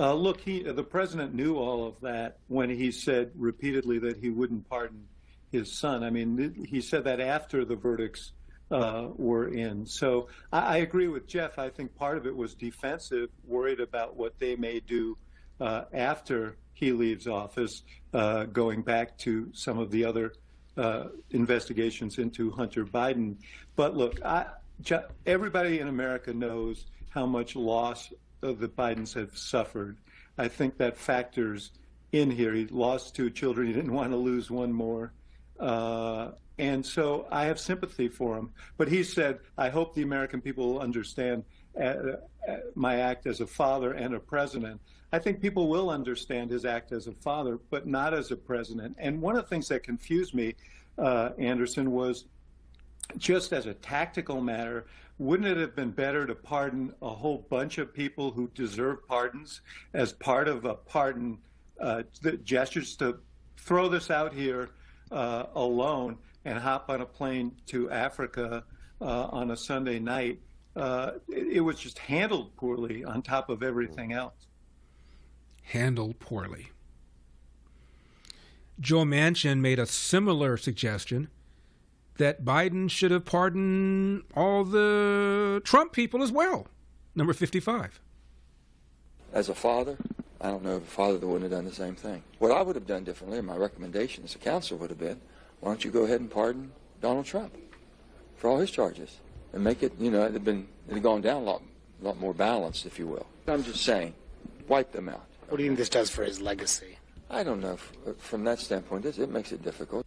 Look, the president knew all of that when he said repeatedly that he wouldn't pardon his son. I mean, he said that after the verdicts were in. So I agree with Jeff. I think part of it was defensive, worried about what they may do after he leaves office, going back to some of the other investigations into Hunter Biden. But look, everybody in America knows how much loss the Bidens have suffered. I think that factors in here. He lost two children. He didn't want to lose one more. And so I have sympathy for him. But he said, I hope the American people will understand my act as a father and a president. I think people will understand his act as a father, but not as a president. And one of the things that confused me, Anderson, was just as a tactical matter, wouldn't it have been better to pardon a whole bunch of people who deserve pardons as part of a pardon gestures, to throw this out here alone and hop on a plane to Africa on a Sunday night? It was just handled poorly on top of everything else. Handled poorly. Joe Manchin made a similar suggestion that Biden should have pardoned all the Trump people as well. Number 55. As a father, I don't know of a father that wouldn't have done the same thing. What I would have done differently, and my recommendation as a counsel would have been, why don't you go ahead and pardon Donald Trump for all his charges and make it, it'd have gone down a lot more balanced, if you will. I'm just saying, wipe them out. What do you think this does for his legacy? I don't know. From that standpoint, it makes it difficult.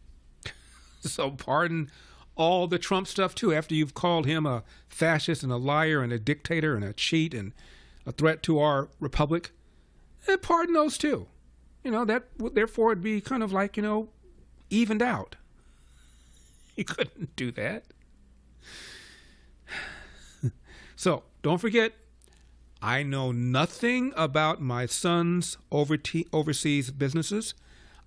So pardon all the Trump stuff, too, after you've called him a fascist and a liar and a dictator and a cheat and a threat to our republic. Pardon those, too. That therefore it'd be kind of like, evened out. You couldn't do that. So don't forget, I know nothing about my son's overseas businesses.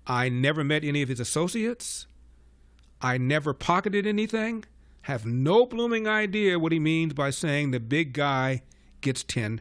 I never met any of his associates. I never pocketed anything. Have no blooming idea what he means by saying the big guy gets 10%.